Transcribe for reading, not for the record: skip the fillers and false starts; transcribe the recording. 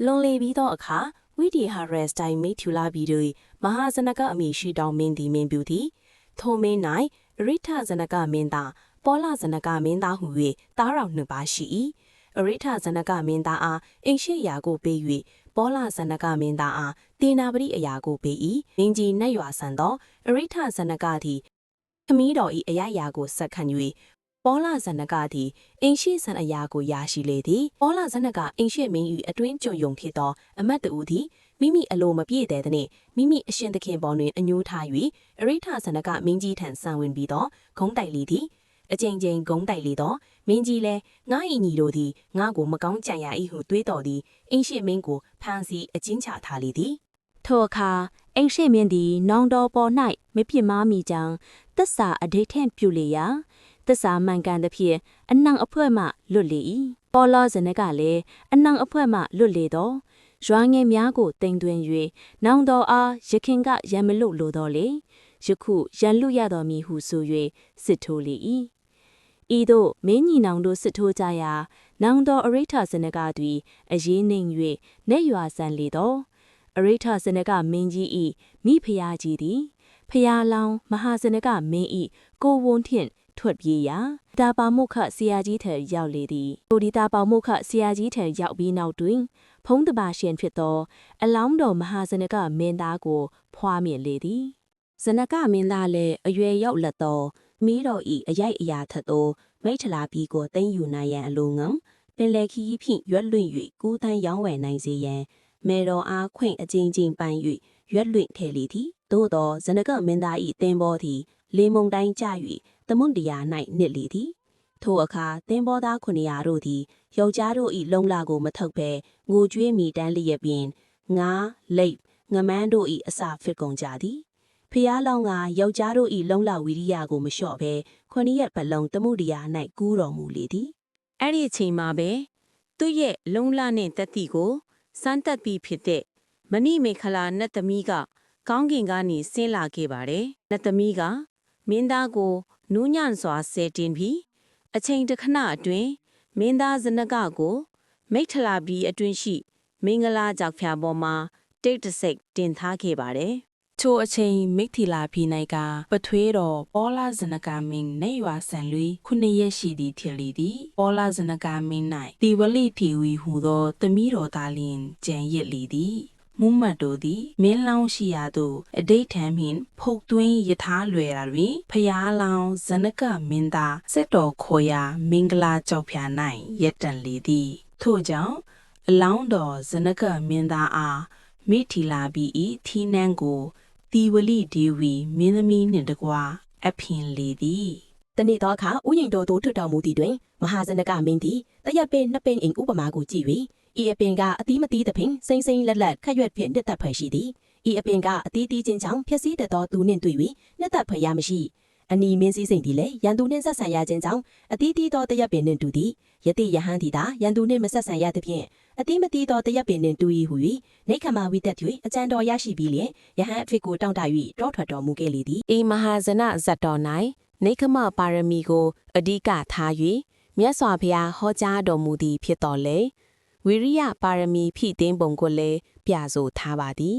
လွန်လေပြီးသောအခါဝိဒီဟာရက်စတိုင်းမိထူလာပြီးတွေမဟာဇနကအမိရှိတောင်းမင်းသည်မင်းပြူသည်ထိုမင်း၌အရိထဇနကမင်းသားပောလဇနကမင်းသားဟု၍တားတော်နှစ်ပါးရှိ၏အရိထဇနကမင်းသားအားအင်ရှိရာကိုပေး၍ပောလဇနကမင်းသားအားတေနာပတိအရာကိုပေး၏မင်းကြီးနတ်ရွာဆန်သောအရိထဇနကသည်ခမည်းတော်၏အရာကိုဆက်ခံ၍ပောလဇနကသည်အင်ရှိဆန်အရာကိုရရှိလေသည်ပောလဇနကအင်ရှိမင်း၏အတွင်းကြုံယုံဖြစ်သောအမတ်တူသည်မိမိအလိုမပြည့်တဲ့တဲ့မိမိအရှင်သခင်ပေါ်တွင်အညိုးထား၍အရိထဇနကမင်းကြီးထံဆံဝင်ပြီးသောဂုံးတိုက်လီသည်အကြိမ်ကြိမ်ဂုံးတိုက်လေသောမင်းကြီးလည်းငါ၏ညီတို့သည်ငါကိုမကောင်းကြံရ၏ဟုတွေးတော်သည်အင်ရှိမင်းကိုဖမ်းဆီးအကျဉ်းချထားလေသည်ထိုအခါအင်ရှိမင်းသည်နောင်တော်ပေါ်၌မပြစ်မှားမိကြောင်းသစ္စာအဓိဋ္ဌံပြုလေရာသစ္စာမှန်ကန်သဖြင့်အနှံအဖွဲ့မှလွတ်လေ၏ပေါ်လောဇနကလည်းအနှံအဖွဲ့မှလွတ်လေသောရွာငယ်များကိုတင်သွင်း၍နောင်တော်အားရခင်ကရံမလို့လိုတော်လေယခုရန်လူရတော်မူဟုဆို၍စစ်ထိုးလေ၏ဤသို့မင်းညီနောင်တို့စစ်ထိုးကြရာနောင်တော်အရိထဇနကသည်အရေးနှိမ်၍နေရွာဆန်လေသောအရိထဇနကမင်းကြီး၏မိဖုရားကြီးသည်ဖျားလောင်းမဟာဇနကမင်း၏ကိုဝုန်းထင့်ထွက်ပြေးရာတာပါမုခဆရာကြီးထံရောက်လေသည်ထိုဒီတာပါမုခဆရာကြီးထံရောက်ပြီးနောက်တွင်ဖုံးတပါရှင်ဖြစ်သောအလောင်းတော်မဟာဇနကမင်းသားကိုဖွားမြင်လေသည်ဇနကမင်းသားလည်းအရွယ်ရောက်လက်သောမီးတော်၏အရိုက်အရာထက်သောမိထလာပြီးကိုသိမ့်ယူနိုင်ရန်အလိုငံပင်လေခီးဖြင့်ရွက်လွင့်၍ကူးတန်းရောင်းဝယ်နိုင်စေရန်မေတော်အားခွင့်အကျဉ်းချင်းပိုင်၍ရွက်လွင့်ထဲလေသည်သို့သောဇနကမင်းသား၏သင်္ဘောသည်လေမုန်တိုင်းကျ၍သမုန်တရား၌နစ်လေသည်ထိုအခါသင်္ဘောသား900တို့သည်ယောက်ျားတို့၏လုံလာကိုမထုတ်ဘဲငိုကြွေးမိတန်းလျက်ပင်ငါလိပ်ငမန်းတို့၏အစာဖစ်ကုန်ကြသည်ဖျားလောင်းကယောက်ျားတို့၏လုံလာဝီရိယကိုမလျှော့ဘဲ9ရက်ပတ်လုံးသမုဒရာ၌ကူးတော်မူလေသည်အဲ့ဒီအချိန်မှာပဲသူ့ရဲ့လုံလနဲ့တက်တီကိုစမ်းတက်ပြီးဖြစ်တဲ့မဏိမေခလာနတ်သမီးကကောင်းကင်ကနေဆင်းလာခဲ့ပါတယ်နတ်သမီးကမင်းသားကိုနူးညံ့စွာဆဲတင်ပြီးအချိန်တစ်ခဏအတွင်းမင်းသားဇနကကိုမိထလာပြီးအတွင်းရှိမင်္ဂလာကြောက်ဖြာပေါ်မှာတိတ်တဆိတ်တင်ထားခဲ့ပါတယ်ထိုအချိန်မိထီလာဖီ၌ကပထွေးတော်ပောလဇနကမင်းနေရွာဆန်လွီ9ရက်ရှိသည်ထင်လေသည်ပောလဇနကမင်း၌တီဝလိထီဝီဟူသောသမီးတော်သားလျင်ကြံရစ်လေသည်မူမတ်တို့သည်မင်းလောင်းရှိရာသို့အတိတ်ထံဖြင့်ဖုတ်သွင်းယထာလွယ်ရာတွင်ဖျားလောင်းဇနကမင်းသားစစ်တော်ခေါ်ရာမင်္ဂလာကြောက်ဖြာ၌ရက်တန်လေသည်ထို့ကြောင့်အလောင်းတော်ဇနကမင်းသားအားမိထီလာပြီးဤထီနန်းကိုတီဝလိဒေဝီမင်းသမီးနှင့်တကွာအဖင်လေသည်တနေ့သောအခါဥယျာဉ်တော်သို့ထွက်တော်မူသည်တွင်မဟာဇနကမင်းသည်တရက်ပင်နှစ်ပင်အိမ်ဥပမာကိုကြည့်၍ဤအပင်ကအသီးမသီးသဖြင့်စိမ့်စိမ့်လက်လက်ခက်ရွက်ဖြင့်နှစ်သက်ဖွယ်ရှိသည်ဤအပင်ကအသီးသီးချင်းချောင်းဖြည့်စည်းတတ်သောသူနှင့်တွေ့၍နှစ်သက်ဖွယ်ရမရှိအနီမင်းစည်းစိမ်သည်လည်းရန်သူနှင့်ဆက်ဆံရခြင်းကြောင့်အသီးသီးသောတရက်ပင်နှင့်တူသည်ယတိယဟန်သည်သာရန်သူနှင့်မဆက်ဆံရသဖြင့်အသီးမသီးသောတရက်ပင်နှင့်တူ၏ဟု၍နေခမဝိတက်၍အကြံတော်ရရှိပြီးလျင်ယဟန်အဖြစ်ကိုတောင့်တ၍တောထွက်တော်မူခဲ့လေသည်ဤမဟာဇနဇတ်တော်၌နေခမပါရမီကိုအဓိကထား၍မြတ်စွာဘုရားဟောကြားတော်မူသည်ဖြစ်တော်လေဝိရိယပါရမီဖြည့်တင်းပုံကိုလည်းပြဆိုထားပါသည်